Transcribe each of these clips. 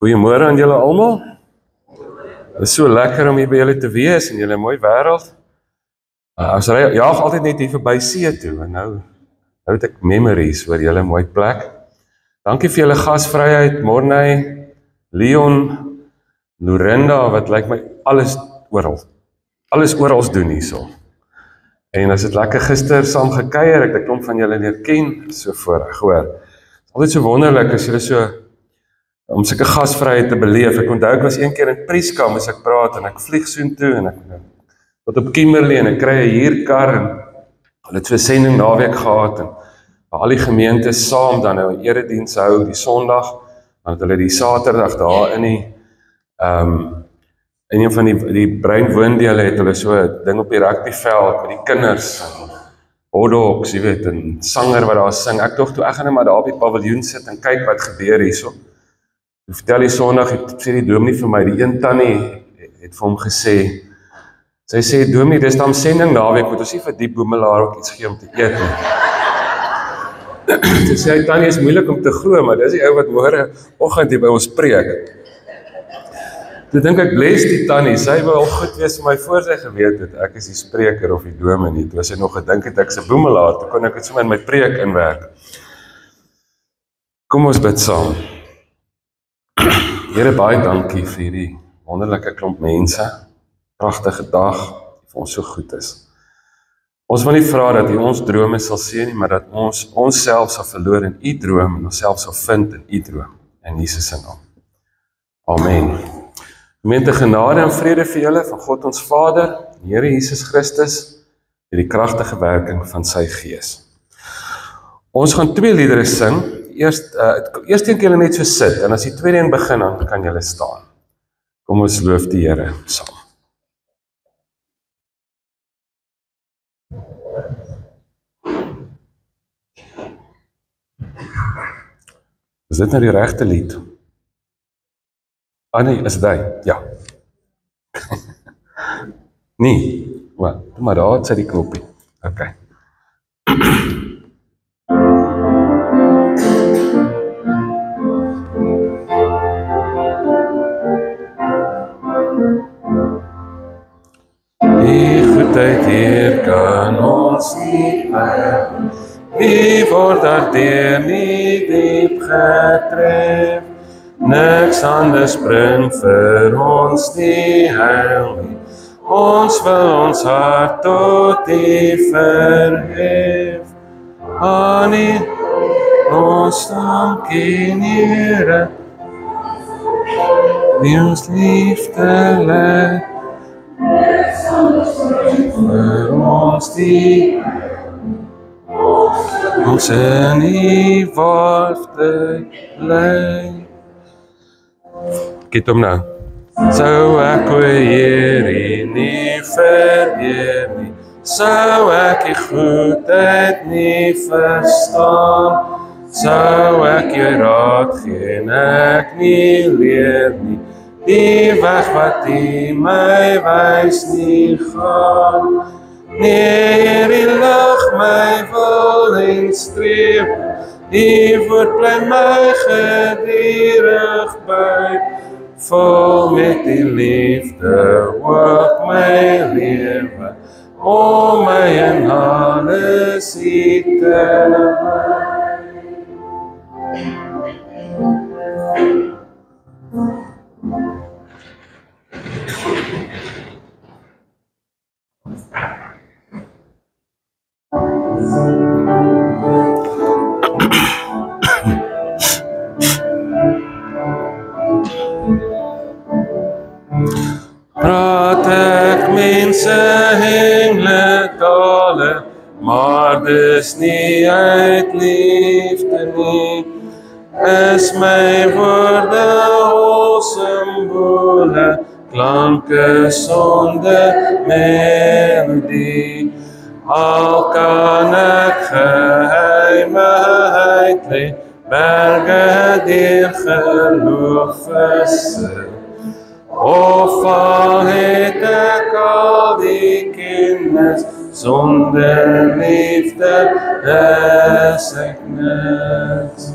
Goeiemôre aan julle almal. Dit is so lekker om hier by julle te wees in julle mooi wêreld. Ons jaag altyd net hier verby see toe en nou het ek memories oor julle mooi plek. Dankie vir julle gasvryheid, Morney, Leon, Lorinda, wat lyk my alles oral doen hierso. En as dit lekker gister saam gekuier, ek het 'n klomp van julle leer ken, so voorreg hoor. Dit is altyd so wonderlik as julle so om sulke gasvryheid te beleef. Ek onthou ek was een keer in Prieska, moes ek praat en ek vlieg soontoe en ek tot op Kimberley en ek kry 'n huurkar en hulle het so 'n sending naweek gehad en al die gemeentes saam dan nou 'n erediens hou die Sondag, dan het hulle die Saterdag daar in een van die Bruin woondele het hulle so 'n ding op die rugbyveld met die kinders, hotdogs, jy weet, en sanger wat daar sing. Ek dink toe ek gaan net maar daar op die paviljoen sit en kyk wat gebeur hierso. Ek vertel die Sondag, sê die dominee vir my, die een tannie het vir hom gesê, sy sê, dominee, dis dan sending naweek, moet ons nie vir die boemelaar ook iets gee om te eet nie. Toe sê hy, tannie, is moeilik om te glo, maar dis die ou wat môre oggend hier by ons preek. Toe dink ek, bless die tannie, sy wil al goed wees vir my voor sy geweet het, ek is die spreker of die dominee, toe sy nog gedink het, ek is 'n boemelaar, toe kon ek het sommer in my preek inwerk. Kom ons bid saam. Here, baie dankie vir hierdie wonderlike klomp mense, pragtige dag, die vir ons so goed is. Ons wil nie vra dat U ons drome sal seën nie, maar dat ons onsself sal verloor in U droom en onsself sal vind in U droom, in Jesus se naam. Amen. Gemeente, genade en vrede vir julle van God ons Vader, die Here Jesus Christus, deur die kragtige werking van sy Gees. Ons gaan 2 liedere sing. Eerst een keer net so sit, en as die tweede een begin, dan kan julle staan. Kom ons loof die Here saam. Is dit nou die regte lied? Nee, is dit hy? Ja. Nee, maar daar het sy die knoppie. Okay. Die goedheid hier kan ons nie berg, wie word daardeur nie diep getref, niks anders bring vir ons die heil nie, ons wil ons hart tot U verhef, aan U ons dankie Here, wie ons liefde lê, vir ons die ons in U waarde bly. Giet hom nou. Sou ek o Heer U nie vereer nie, sou ek U goedheid nie verstaan, sou ek U raad gee en ek nie leer nie, die weg wat U my wys nie gaan. Nee, U lig my wil en streef, U woord bly my gedurig by, vol met die liefde ook my lewe, om my in alles U te wy. Praat ek mense hemle tale, maar dis nie uit liefde nie, is my woorde o simbole, klanke sonder melodie, al kan ek geheimheid lê, berge deur geloof versit, of al het ek al die kennis, sonder liefde is ek niks.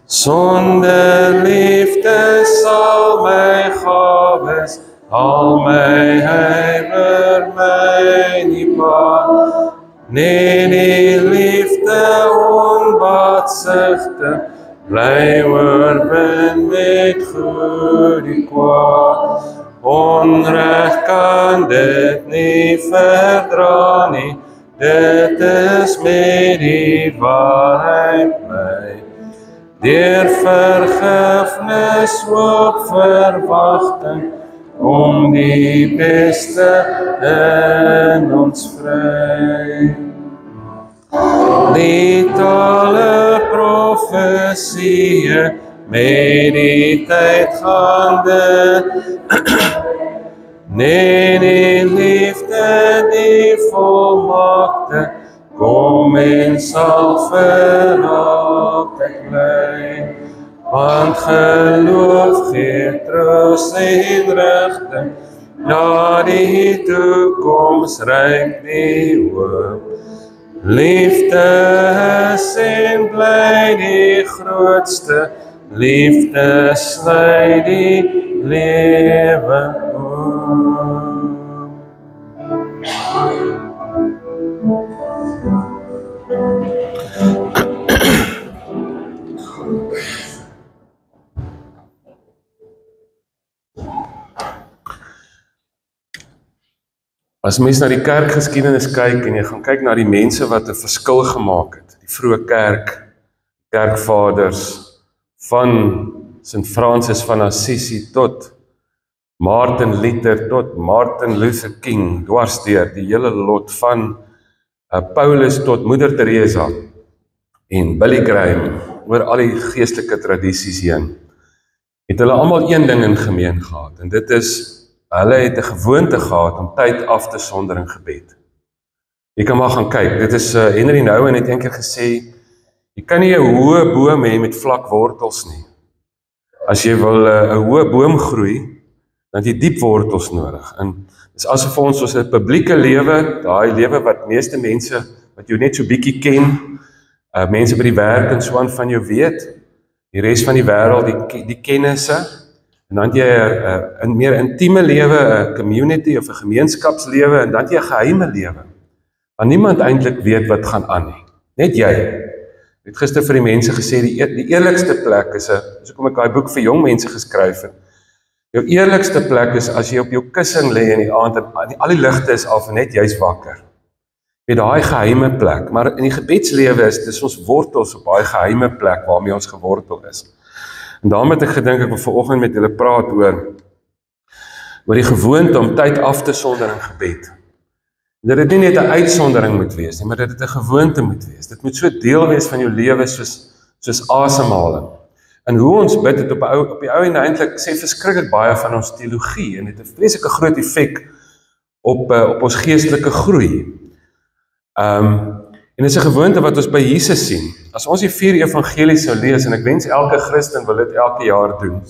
Sonder liefde sal my gawes, al my huiwer my nie baat. Nee, die liefde onbaatsigte, bly oorwin met goed die kwaad. Onreg kan dit nie verdra nie, dit is met die waarheid bly. Deur vergifnis op verwagting, om die beste in ons vry. Liet alle profesieë met die tyd gaande, nee, die liefde die volmaakte, kom en sal vir altyd bly. Want geloof gee troos en rigting, na die toekoms reik die hoop. Liefde is en bly die grootste, liefde sny die lewe oop. As mens na die kerkgeskiedenis kyk en jy gaan kyk na die mense wat 'n verskil gemaak het, die vroeë kerkvaders van Sint Francis van Assisi tot Martin Luther tot Martin Luther King, dwarsdeur die hele lot van Paulus tot Moeder Teresa en Billy Graham oor al die geestelike tradisies heen, het hulle almal een ding in gemeen gehad, en dit is hulle het 'n gewoonte gehad om tyd af te sonder in gebed. Jy kan maar gaan kyk, dit is Henry Nouwen het eendag gesê, jy kan nie 'n hoë boom hê met vlak wortels nie. As jy wil 'n hoë boom groei, dan het jy diep wortels nodig. En dis asof ons soos 'n publieke lewe, daai lewe wat meeste mense wat jou net so bietjie ken, mense by die werk en so aan van jou weet, die res van die wêreld, die kennisse. En dan het jy 'n meer intieme lewe, 'n community of 'n gemeenskapslewe, en dan het jy 'n geheime lewe. Want niemand eintlik weet wat gaan aan nie. Net jy. Ek het gister vir die mense gesê, die eerlikste plek is hoekom ek daai boek vir jong mense geskryf het. Jou eerlikste plek is as jy op jou kussing lê in die aand en al die ligte is af en net jy's wakker. Jy daai geheime plek, maar in die gebedslewe dis ons wortels op daai geheime plek waarmee ons gewortel is. En daarom het ek gedink, ek wil vanoggend met julle praat oor die gewoonte om tyd af te sonder in gebed. Dat dit nie net 'n uitsondering moet wees nie, maar dat dit 'n gewoonte moet wees. Dit moet so deel wees van jou lewe soos asemhaling. En hoe ons bid het op die ou en eintlik sê verskriklik baie van ons teologie, en dit het 'n vreeslike groot effek op ons geestelike groei. En dit is 'n gewoonte wat ons by Jesus sien. As ons die 4 evangelies sou lees, en ek wens elke Christen wil dit elke jaar doen,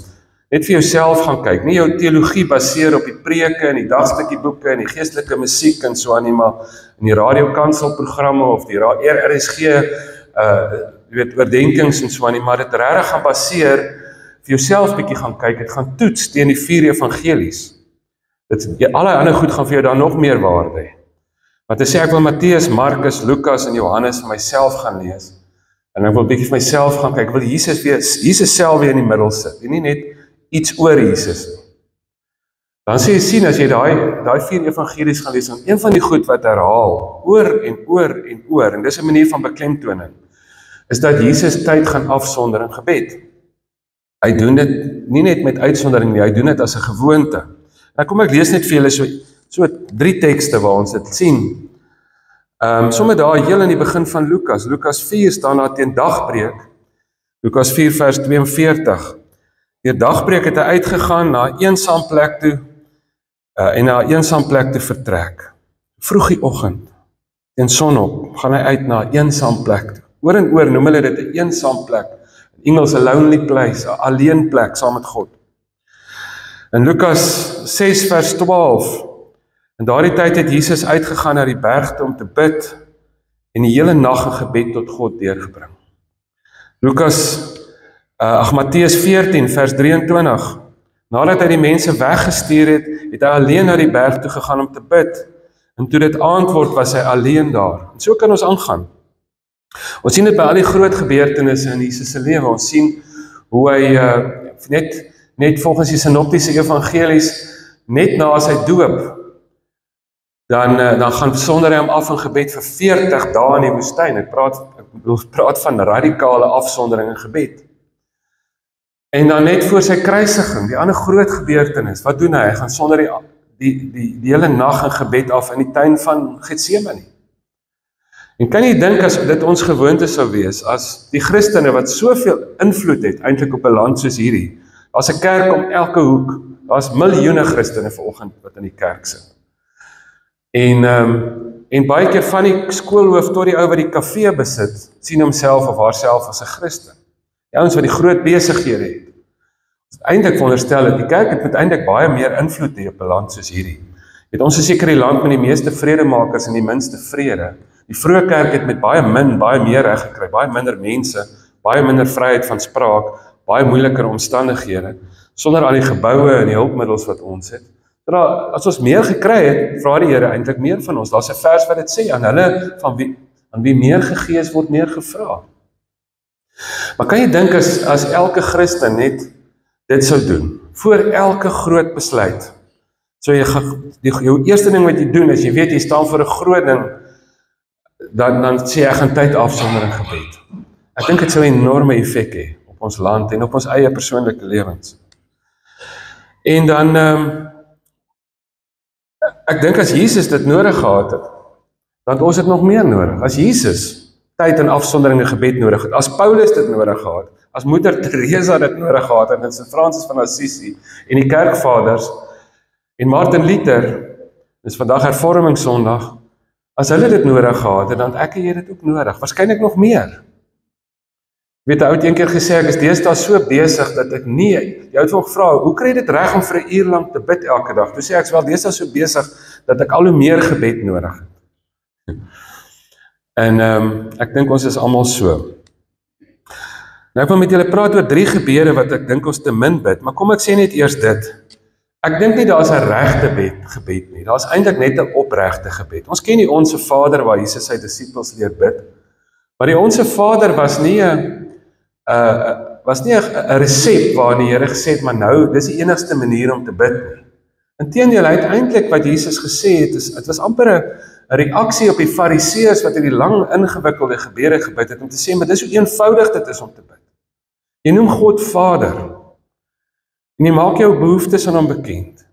net vir jouself gaan kyk, nie jou teologie baseer op die preke en die dagstukkieboeke en die geestelike musiek en so aan nie, maar in die radiokanselprogramme of die RSG oordenkings en so aan nie, maar dit regtig gaan baseer, vir jouself bietjie gaan kyk, dit gaan toets teen die 4 evangelies. Alle ander goed gaan vir jou dan nog meer waarde hê. Want ek sê ek wil Matteus, Markus, Lukas en Johannes vir myself gaan lees. En ek wil bietjie vir myself gaan kyk, ek wil Jesus self weer in die middel sit, en nie net iets oor Jesus nie. Dan sê jy sien, as jy daai 4 evangelies gaan lees, dan een van die goed wat herhaal, oor en oor en oor, en dis 'n manier van beklemtoning, is dat Jesus tyd gaan afsonder in gebed. Hy doen dit nie net met uitsondering nie, hy doen dit as 'n gewoonte. Nou kom ek lees net vir julle so 3 tekste waar ons dit sien. Sommige daar heel in die begin van Lukas. Lukas 4 staan daar teen dagbreek. Lukas 4 vers 42. Deur dagbreek het hy uitgegaan na 'n eensaam plek toe en na 'n eensaam plek toe vertrek. Vroeg die oggend, teen sonop, gaan hy uit na 'n eensaam plek toe. Oor en oor noem hulle dit 'n eensaam plek. In Engels 'n lonely place, 'n alleen plek saam met God. In Lukas 6 vers 12, in daardie tyd het Jesus uitgegaan na die berg toe om te bid, en die hele nag 'n gebed tot God deurgebring. Matteus 14 vers 23, nadat hy die mense weggestuur het, het hy alleen na die berg toe gegaan om te bid, en toe dit aand word, was hy alleen daar. En so kan ons aangaan. Ons sien dit by al die groot gebeurtenisse in Jesus se lewe. Ons sien hoe hy net volgens die sinoptiese evangelies, net na sy doop, dan gaan sonder hy hom af in gebed vir 40 dae in die woestyn. Ek praat van radikale afsondering in gebed. En dan net voor sy kruisiging, die ander groot gebeurtenis, wat doen hy? Hy gaan sonder die hele nag in gebed af in die tuin van Getsemane. En kan jy dink as dit ons gewoonte sou wees, as die Christene wat soveel invloed het, eintlik op 'n land soos hierdie, daar's 'n kerk om elke hoek, daar's miljoene Christene vanoggend wat in die kerk sit. En baie keer van die skoolhoof tot die ou wat die kafee besit, sien homself of haarself as 'n Christen. Die ouens wat die groot besighede het. Eintlik veronderstel dat die kerk het uiteindelik baie meer invloed hê op 'n land soos hierdie. Ons is seker die land met die meeste vredemakers en die minste vrede. Die vroeë kerk het met baie meer reg gekry, baie minder mense, baie minder vryheid van spraak, baie moeiliker omstandighede, sonder al die geboue en die hulpmiddels wat ons het. As ons meer gekry het, vra die Here eintlik meer van ons. Daar's 'n vers wat dit sê, aan hulle aan wie meer gegee is, word meer gevra. Maar kan jy dink as elke Christen net dit sou doen, voor elke groot besluit, so jou eerste ding wat jy doen, is jy weet jy staan voor 'n groot ding, dan sê ek gaan tyd afsonder in gebed. Ek dink dit sou 'n enorme effek hê op ons land en op ons eie persoonlike lewens. En dan, ek dink as Jesus dit nodig gehad het, dan het ons dit nog meer nodig. As Jesus tyd en afsondering in gebed nodig het, as Paulus dit nodig gehad, as Moeder Teresa dit nodig gehad het, en Sint Francis van Assisi, en die kerkvaders, en Martin Luther, dis vandag hervormingssondag, as hulle dit nodig gehad het, dan het ek en jy dit ook nodig, waarskynlik nog meer. Weet, 'n ou het eendag gesê, ek is deesdae so besig dat ek nie, die ou het hom gevra, hoe kry jy dit reg om vir 'n uur lank te bid elke dag? Toe sê ek, wel deesdae so besig dat ek al hoe meer gebed nodig het. En ek dink ons is almal so. Nou ek wil met julle praat oor 3 gebede wat ek dink ons te min bid, maar kom ek sê net eers dit. Ek dink nie daar is 'n regte gebed nie, daar is eintlik net 'n opregte gebed. Ons ken die Onse Vader waar Jesus sy disippels leer bid, maar die Onse Vader was nie 'n resep waar die Here gesê het, maar nou, dis die enigste manier om te bid nie. Inteendeel, hy het eintlik wat Jesus gesê het, dit was amper 'n reaksie op die Fariseërs wat in die lang ingewikkelde gebede gebid het, om te sê, maar dis hoe eenvoudig dit is om te bid. Jy noem God Vader, en jy maak jou behoeftes aan hom bekend.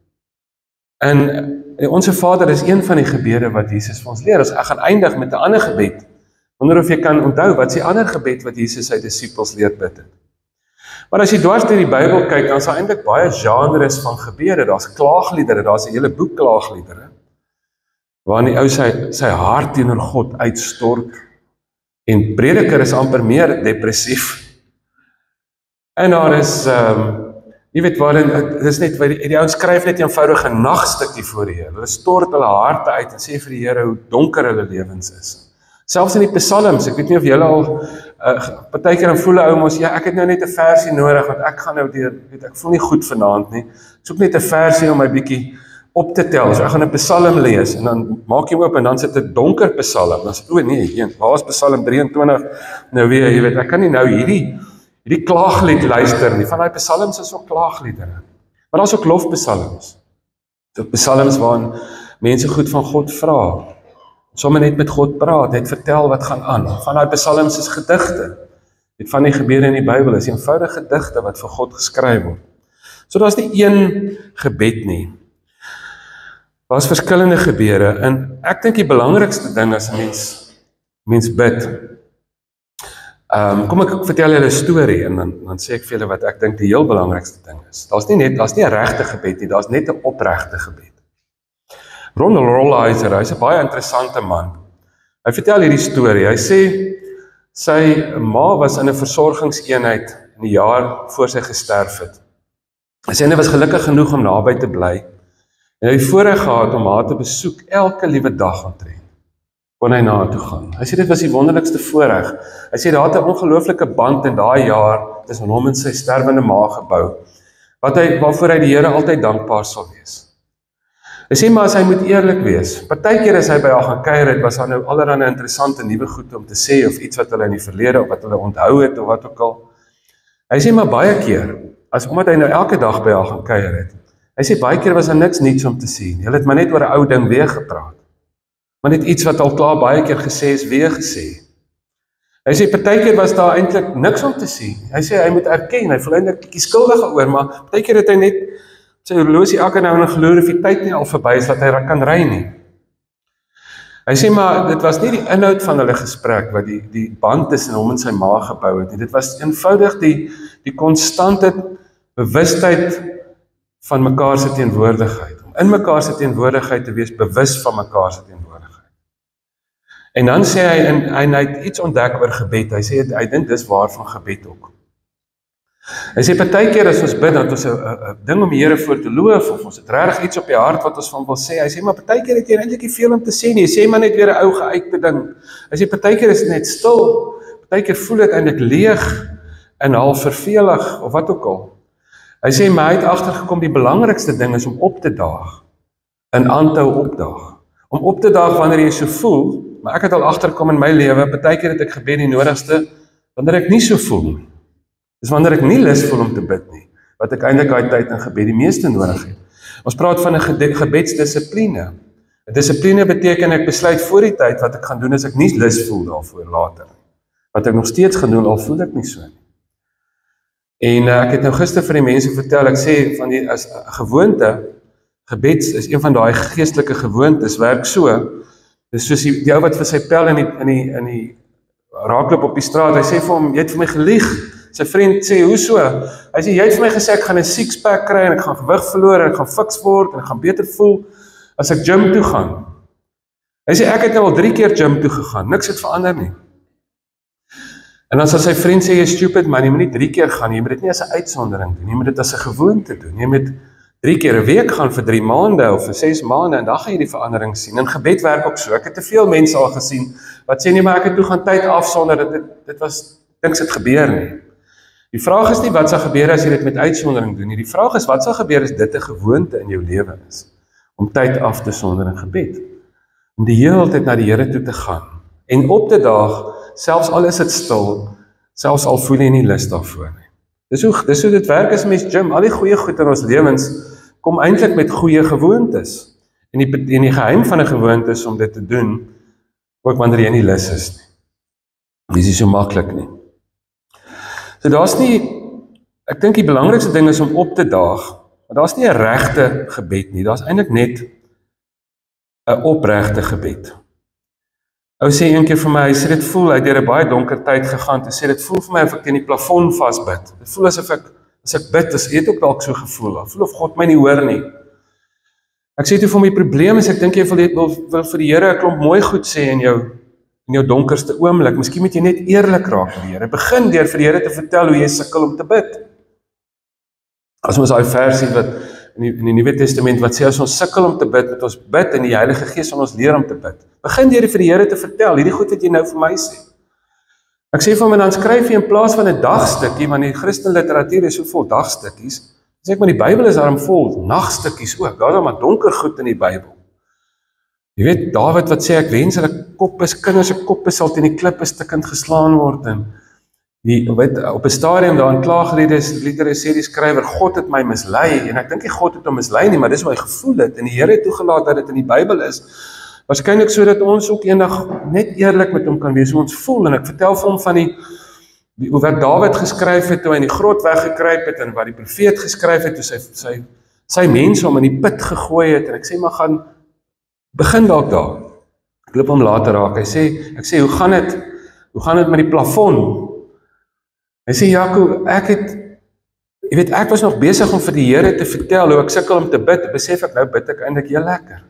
En Onse Vader is een van die gebede wat Jesus vir ons leer. Ek gaan eindig met 'n ander gebed, wonder of jy kan onthou, wat is die ander gebed wat Jesus sy disippels leer bid het. Maar as jy dwars deur die Bybel kyk, dan is daar eintlik baie genres van gebede. Daar's klaagliedere, daar's 'n hele boek klaagliedere, waarin die ou sy hart teenoor God uitstort, en Prediker is amper meer depressief. En daar is, jy weet waarin, dis net, die ouens skryf net 'n eenvoudige nagstukkie voor die Here. Hulle stort hulle harte uit en sê vir die Here hoe donker hulle lewens is. Selfs in die psalms, ek weet nie of julle al, partykeer dan voel 'n ou mos, ja, ek het nou net 'n versie nodig, want ek gaan nou ek voel nie goed vanaand nie. Ek soek net 'n versie om my bietjie op te tel. So ek gaan 'n psalm lees, en dan maak jy oop, en dan sit 'n donker psalm. Dan sê, nee, waar is Psalm 23? Nou weer, jy weet, ek kan nie nou hierdie klaaglied luister nie. Van daai psalms is ook klaagliedere. Maar daar's ook lofpsalms. So psalms waarin mense goed van God vra. Sommige net met God praat, net vertel wat gaan aan. Van daai psalms is gedigte. Van die gebede in die Bybel is eenvoudige gedigte wat vir God geskryf word. So daar's nie een gebed nie. Daar's verskillende gebede, en ek dink die belangrikste ding as 'n mens bid. Kom ek vertel julle 'n storie, en dan sê ek vir julle wat ek dink die heel belangrikste ding is. Daar's nie 'n regte gebed nie, daar's net 'n opregte gebed. Ronald Rolheiser, hy's 'n baie interessante man. Hy vertel hierdie storie. Hy sê sy ma was in 'n versorgingseenheid in die jaar voor sy gesterf het. Hy sê hy was gelukkig genoeg om naby te bly, en hy het voorreg gehad om haar te besoek elke liewe dag omtrent. kon hy na toe gaan. Hy sê dit was die wonderlikste voorreg. Hy sê daar het 'n ongelooflike band in daai jaar tussen hom en sy sterwende ma gebou, waarvoor hy die Here altyd dankbaar sal wees. Hy sê maar as hy moet eerlik wees, partykeer as hy by haar gaan kuier het, was daar nou allerlei interessante nuwe goed om te sê, of iets wat hulle in die verlede, of wat hulle onthou het, of wat ook al. Hy sê maar baie keer, omdat hy nou elke dag by haar gaan kuier het, hy sê baie keer was daar niks niets om te sien. Hulle het maar net oor 'n ou ding weer gepraat. Maar net iets wat al klaar baie keer gesê is, weer gesê. Hy sê partykeer was daar eintlik niks om te sien. Hy sê hy moet erken, hy voel eintlik bietjie skuldig oor, maar partykeer het hy net sy horlosie elke nou en dan geloer of die tyd nie al verby is dat hy kan ry nie. Hy sê maar dit was nie die inhoud van hulle gesprek wat die band tussen hom en sy ma gebou het nie. Dit was eenvoudig die konstante bewustheid van mekaar se teenwoordigheid. Om in mekaar se teenwoordigheid te wees, bewus van mekaar se teenwoordigheid. En dan sê hy, en hy het iets ontdek oor gebed. Hy sê hy dink dis waar van gebed ook. Hy sê partykeer as ons bid, dat ons 'n ding om die Here voor te loof, of ons het regtig iets op die hart wat ons van wil sê. Hy sê maar partykeer het jy eintlik nie veel om te sê nie. Hy sê maar net weer 'n ou geuite ding. Hy sê partykeer is dit net stil. Partykeer voel dit eintlik leeg en half vervelig of wat ook al. Hy sê maar hy het agtergekom die belangrikste ding is om op te daag. En aanhou opdaag. Om op te daag wanneer jy so voel, maar ek het al agtergekom in my lewe, partykeer het ek gebed die nodigste wanneer ek nie so voel nie. Dis wanneer ek nie lus voel om te bid nie, wat ek eintlik daai tyd in gebed die meeste nodig het. Ons praat van 'n gebedsdissipline. 'n Dissipline beteken ek besluit voor die tyd wat ek gaan doen as ek nie lus voel daarvoor later. Wat ek nog steeds gaan doen al voel ek nie so nie. En ek het nou gister vir die mense vertel, ek sê van die as gewoonte, gebed is een van daai geestelike gewoontes, werk so. Dis soos die ou wat vir sy pel in die raakloop op die straat, hy sê vir hom, jy het vir my gelieg. Sy vriend sê, hoe so? Hy sê, jy het vir my gesê, ek gaan 'n six-pack kry, en ek gaan gewig verloor, en ek gaan fiks word, en ek gaan beter voel, as ek gym toe gaan. Hy sê, ek het nou al 3 keer gym toe gegaan, niks het verander nie. En dan sal sy vriend sê, jy stupid man, jy moet nie 3 keer gaan, jy moet dit nie as 'n uitsondering doen, jy moet dit as 'n gewoonte doen, jy moet 3 keer 'n week gaan vir 3 maande, of vir 6 maande, en dan gaan jy die verandering sien. En gebed werk ook so, ek het te veel mense al gesien, wat sê nie, maar ek het toe gaan tyd afsonder, dit was, niks het gebeur nie. Die vraag is nie wat sal gebeur as jy dit met uitsondering doen nie. Die vraag is wat sal gebeur as dit 'n gewoonte in jou lewe is om tyd af te sonder in gebed. Om die hele tyd na die Here toe te gaan en op te daag, selfs al is dit stil, selfs al voel jy nie lus daarvoor nie. Dis hoe dit werk as mens gym. Al die goeie goed in ons lewens kom eintlik met goeie gewoontes. En die geheim van 'n gewoonte is om dit te doen ook wanneer jy nie lus is nie. Dis nie so maklik nie. So daar's nie, ek dink die belangrikste ding is om op te daag, maar daar's nie 'n regte gebed nie, daar's eintlik net 'n opregte gebed. Ou sê een keer vir my, hy sê dit voel, hy het deur 'n baie donker tyd gegaan, hy sê dit voel vir my of ek teen die plafon vasbid. Dit voel asof as ek bid, jy het ook dalk so gevoel, voel of God my nie hoor nie. Ek sê toe vir my probleem is, ek dink jy wil vir die Here 'n klomp mooi goed sê in jou donkerste oomblik. Miskien moet jy net eerlik raak met die Here. Begin deur vir die Here te vertel hoe jy sukkel om te bid. As ons daai versie wat in die Nuwe Testament wat sê as ons sukkel om te bid, moet ons bid en die Heilige Gees sal ons leer om te bid. Begin deur vir die Here te vertel, hierdie goed wat jy nou vir my sê. Ek sê vir hom, en dan skryf jy in plaas van 'n dagstukkie, want die Christelike literatuur is so vol dagstukkies. Sê ek maar die Bybel is daarom vol nagstukkies ook. Daar's dan maar donker goed in die Bybel. Jy weet, Dawid wat sê, ek wens hulle kinders se koppe sal teen die klippe stukkend geslaan word, en op 'n stadium daar in Klaagliedere sê die skrywer, God het my mislei, en ek dink nie God het hom mislei nie, maar dis hoe hy gevoel het, en die Here het toegelaat dat dit in die Bybel is, waarskynlik sodat ons ook eendag net eerlik met hom kan wees, hoe ons voel, en ek vertel vir hom van hoe wat Dawid geskryf het, toe hy in die grot weggekruip het, en wat die profeet geskryf het, toe sy mense hom in die put gegooi het, en ek sê, maar gaan begin dalk daar. Ek loop hom later raak. Ek sê, hoe gaan dit met die plafon? Hy sê, Jaco, ek was nog besig om vir die Here te vertel hoe ek sukkel om te bid. Besef ek nou bid ek eintlik heel lekker.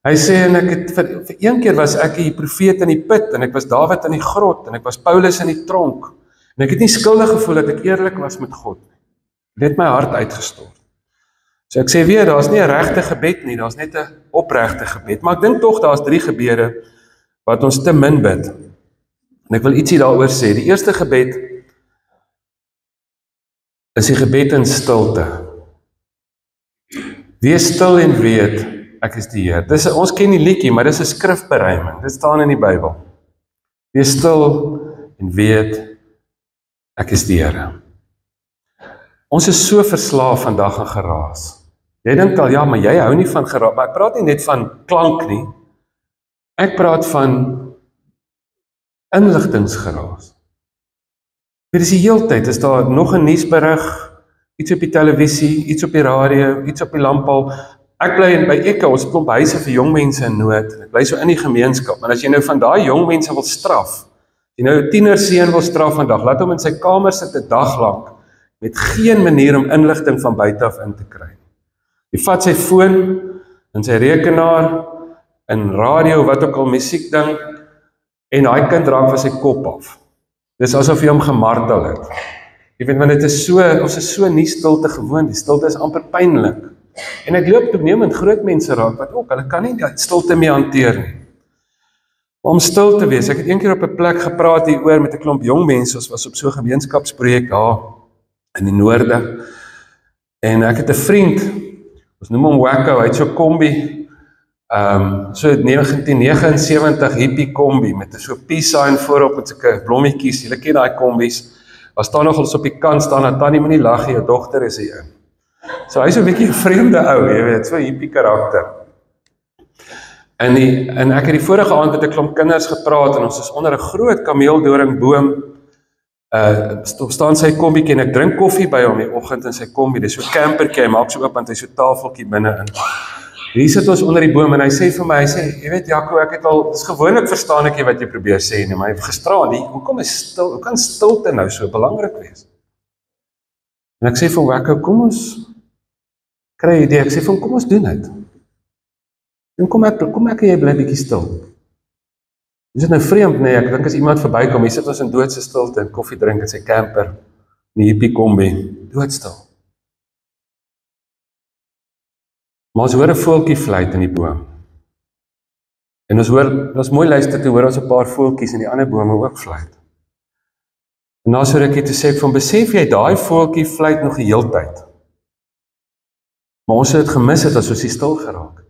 Hy sê, en ek het vir een keer was ek die profeet in die put, en ek was Dawid in die grot, en ek was Paulus in die tronk, en ek het nie skuldig gevoel dat ek eerlik was met God. Dit het my hart uitgestort. So ek sê weer, daar's nie 'n regte gebed nie, daar's net 'n opregte gebed. Maar ek dink tog daar's 3 gebede wat ons te min bid. En ek wil ietsie daaroor sê. Die eerste gebed is die gebed in stilte. Wees stil en weet, ek is die Heer. Ons ken die liedjie, maar dis 'n skrifberuiming. Dit staan in die Bybel. Wees stil en weet, ek is die Here. Ons is so verslaaf vandag aan geraas. Jy dink al, ja, maar jy hou nie van geraas, maar ek praat nie net van klank nie. Ek praat van inligtingsgeraas. Dit is die heeltyd, is daar nog 'n nuusberig, iets op die televisie, iets op die radio, iets op die lamppaal. Ek bly by Eke, ons klomp huise vir jong mense in nood. Ek bly so in die gemeenskap. En as jy nou van daai jong mense wil straf, jy nou 'n tienerseun wil straf vandag, laat hom in sy kamer sit 'n dag lank, met geen manier om inligting van buite af in te kry. Hy vat sy foon, en sy rekenaar, en radio, wat ook al musiek ding, en daai kind raak van sy kop af. Dis asof hy hom gemartel het. Jy weet, want ons is so nie stilte gewoon, die stilte is amper pynlik. En ek loop toenemend groot mense raak, wat ook, hulle kan nie die stilte mee hanteer nie. Maar om stil te wees, ek het een keer op 'n plek gepraat hieroor met 'n klomp jong mense, ons was op so 'n gemeenskapsprojek daar in die noorde, en ek het 'n vriend, ons noem hom Wacko, hy het so 'n kombi, so 1979 hippie kombi, met so 'n peace sign voorop, met sulke blommetjies, julle ken daai kombies, daar staan nog ons op die kant staan, dat tannie moenie lag, jou dogter is hier in. So hy is 'n bietjie 'n vreemde ou, jy weet, so 'n hippie karakter. En ek het die vorige aand met 'n klomp kinders gepraat, en ons is onder 'n groot kameeldoringboom, staan sy kombietjie, en ek drink koffie by hom die oggend in sy kombi, dis so 'n campertjie, hy maak so oop, want hy so 'n tafeltjie binne in. Hier sit ons onder die boom, en hy sê vir my, hy sê, jy weet Jaco, ek het al, dis gewoonlik verstaan ek nie wat jy probeer sê nie, maar hy het gisteraan, hoe kan stilte nou so belangrik wees? En ek sê vir Wacko, kom ons kry 'n idee, ek sê vir hom, kom ons doen dit. En kom ek en jy bly bietjie stil. Is dit nou vreemd, nee, ek dink as iemand verbykom, hier sit ons in doodse stilte en koffie drink in sy camper, in die hippie kombi, doodstil. Maar ons hoor 'n voeltjie fluit in die boom. En ons mooi luister toe hoor ons 'n paar voeltjies in die ander bome ook fluit. En na so rukkie toe sê ek van, besef jy, daai voeltjie fluit nog die heeltyd. Maar ons het dit gemis het as ons hier stil geraak.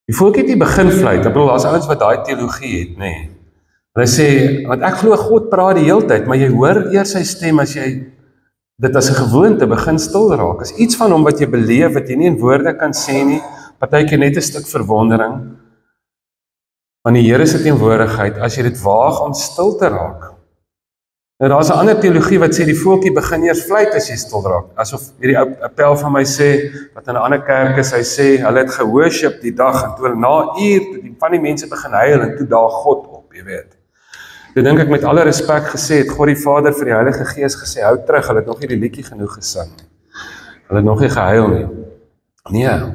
Die voeltjie het nie begin fluit, ek bedoel, daar's ouens wat daai teologie het, nê. Hulle sê, want ek glo God praat die heeltyd, maar jy hoor eers sy stem as jy dit as 'n gewoonte begin stil raak. Is iets van hom wat jy beleef, wat jy nie in woorde kan sê nie, partykeer net 'n stuk verwondering van die Here se teenwoordigheid, as jy dit waag om stil te raak. Nou daar's 'n ander teologie wat sê die voeltjie begin eers fluit as jy stil raak. Asof hierdie appel van my sê, wat in 'n ander kerk is, hy sê, hulle het geworship die dag, en toe na uur, toe van die mense begin huil, en toe daag God op, jy weet. Toe dink ek met alle respek gesê, het God die Vader vir die Heilige Gees gesê, hou terug, hulle het nog nie die liedjie genoeg gesing. Hulle het nog nie gehuil nie. Nee.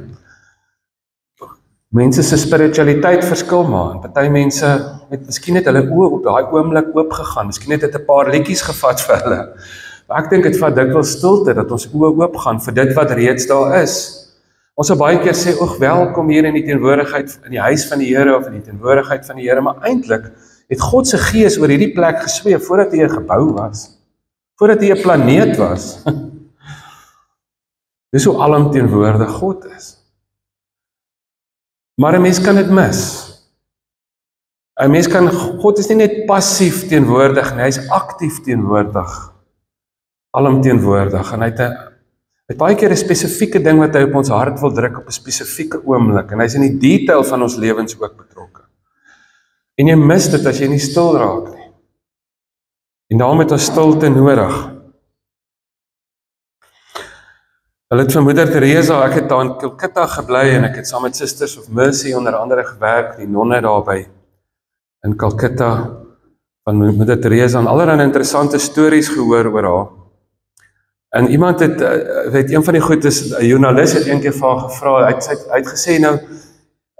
Mense se spiritualiteit verskil maar. Party mense het miskien net hulle oë op daai oomblik oop gegaan. Miskien het dit 'n paar liedjies gevat vir hulle. Maar ek dink dit vat dikwels stilte dat ons oë oop gaan vir dit wat reeds daar is. Ons sal baie keer sê, "Ag, welkom hier in die teenwoordigheid in die huis van die Here of in die teenwoordigheid van die Here," maar eintlik het God se Gees oor hierdie plek gesweef voordat hy 'n gebou was, voordat hy 'n planeet was. Dis hoe alomteenwoordig God is. Maar 'n mens kan dit mis. 'n Mens kan, God is nie net passief teenwoordig nie, hy is aktief teenwoordig. Alomteenwoordig, en hy het baie keer 'n spesifieke ding wat hy op ons hart wil druk op 'n spesifieke oomblik, en hy is in die detail van ons lewens ook betrokke. En jy mis dit as jy nie stil raak nie. En daarom het ons stilte nodig. Hulle het vir Moeder Teresa, ek het daar in Calcutta gebly, en ek het saam met Sisters of Mercy onder andere gewerk, die nonne daarby in Calcutta, van Moeder Teresa, en allerlei interessante stories gehoor oor haar. En iemand het, weet, een van die goed is, 'n joernalis het een keer vir haar gevra, hy het gesê, nou,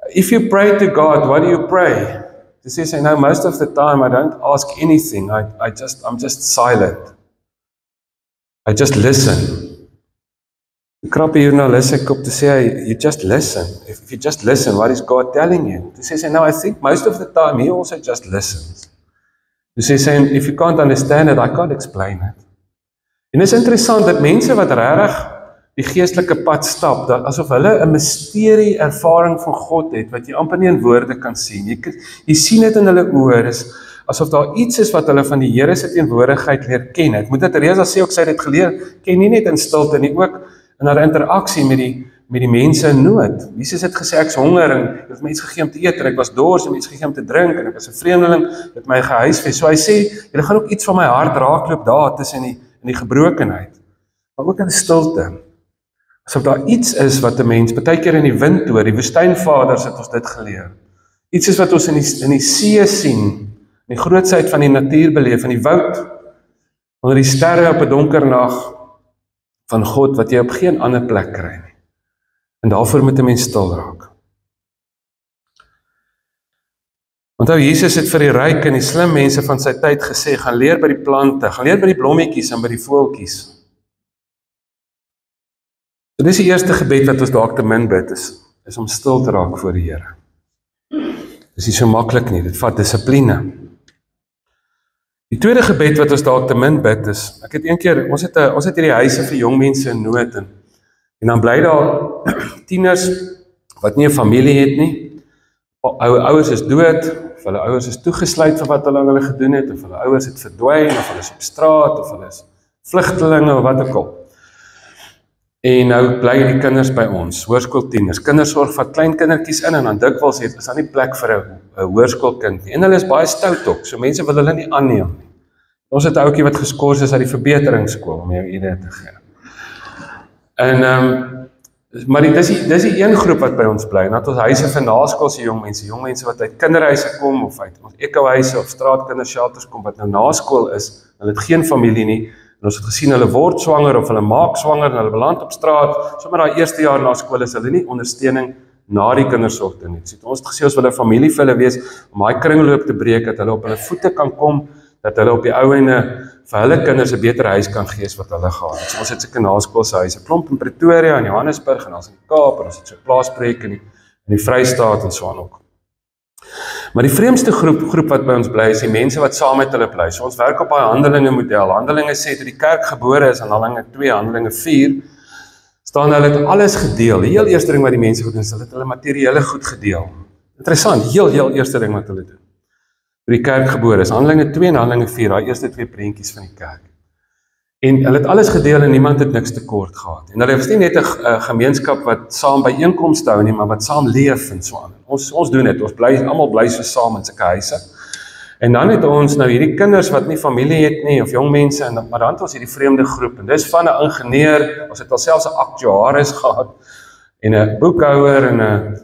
if you pray to God, what do you pray? Dis sê, no, most of the time I don't ask anything, I'm just silent. I just listen. Die krappe joernalis ek op te sê, you just listen. If you just listen, what is God telling you? Toe sê sy, no, I think most of the time he also just listens. Toe sê sy, if you can't understand it, I can't explain it. En dit is interessant dat mense wat regtig die geestelike pad stap, dat asof hulle 'n misterie ervaring van God het, wat jy amper nie in woorde kan sien. Jy sien dit in hulle oë, dis asof daar iets is wat hulle van die Here se teenwoordigheid leer ken. Ek moet dit Teresa sê ook, sy het dit geleer, ken nie net in stilte nie, ook in haar interaksie met die mense in nood. Jesus het gesê, ek's honger en ek het my iets gegee om te eet, en ek was dors en my iets gegee om te drink, en ek was 'n vreemdeling, het my gehuisves. So hy sê, julle gaan ook iets van my hart raakloop daar tussen in die gebrokenheid, maar ook in stilte. Asof daar iets is wat 'n mens, baie keer in die wind hoor, die woestynvaders het ons dit geleer. Iets is wat ons in die see sien, in die grootsheid van die natuur beleef, in die woud, onder die sterre op 'n donker nag van God, wat jy op geen ander plek kry nie. En daarvoor moet 'n mens stil raak. Onthou, Jesus het vir die ryk en die slim mense van sy tyd gesê, gaan leer by die plante, gaan leer by die blommetjies en by die voeltjies. So dis die eerste gebed wat ons dalk te min bid, is om stil te raak voor die Here. Dis nie so maklik nie, dit vat dissipline. Die tweede gebed wat ons dalk te min bid is, ek het een keer, ons het hierdie huise vir jong mense in nood, en dan bly daar tieners wat nie 'n familie het nie, ouers is dood, of hulle ouers is toegesluit vir wat hulle gedoen het, of hulle ouers het verdwyn, of hulle is op straat, of hulle is vlugtelinge, of wat ook al. En nou bly die kinders by ons, hoërskooltieners. Kindersorg vat klein kindertjies in, en dan dikwels is daar nie plek vir 'n hoërskoolkind nie. En hulle is baie stout ook, so mense wil hulle nie aanneem nie. Ons het 'n ouetjie wat geskort is uit die verbeteringsskool, om jou idee te gee. En maar dis die een groep wat by ons bly, en dat ons huise vir naskoolse jong mense wat uit kinderhuise kom, of uit ons ekohuise of straatkindershelters kom, wat nou naskool is, hulle het geen familie nie, en ons het gesien, hulle word swanger, of hulle maak swanger, en hulle beland op straat, sommer daai eerste jaar na skool is hulle nie ondersteuning na die kindersorgdiens nie. Ons het gesê, ons wil 'n familie vir hulle wees, om daai kringloop te breek, dat hulle op hulle voete kan kom, dat hulle op die ou ende vir hulle kinders 'n beter huis kan gee as wat hulle gehad het. So ons het sulke naskoolse huise, 'n klomp in Pretoria, in Johannesburg, en ons in Kaap, en ons het so plaasprojekte in die Vrystaat en so aan ook. Maar die vreemdste groep wat by ons bly, is die mense wat saam met hulle bly. So ons werk op daai Handelinge model. Handelinge sê dat die kerk gebore is, in Handelinge 2, Handelinge 4, staan hulle het alles gedeel. Die heel eerste ding wat die mense gedoen is, hulle het hulle materiële goed gedeel. Interessant, heel eerste ding wat hulle doen. Toe die kerk gebore is, Handelinge 2 en Handelinge 4, daai eerste twee prentjies van die kerk. En hulle het alles gedeel en niemand het niks tekort gehad. En hulle was nie net 'n gemeenskap wat saam byeenkomste hou nie, maar wat saam leef en so aan. Ons doen dit, almal bly so saam in sulke huise. En dan het ons nou hierdie kinders wat nie familie het nie, of jong mense, maar dan het ons hierdie vreemde groep. En dis van 'n ingenieur, ons het alselfs 'n aktuaris gehad, en 'n boekhouer, en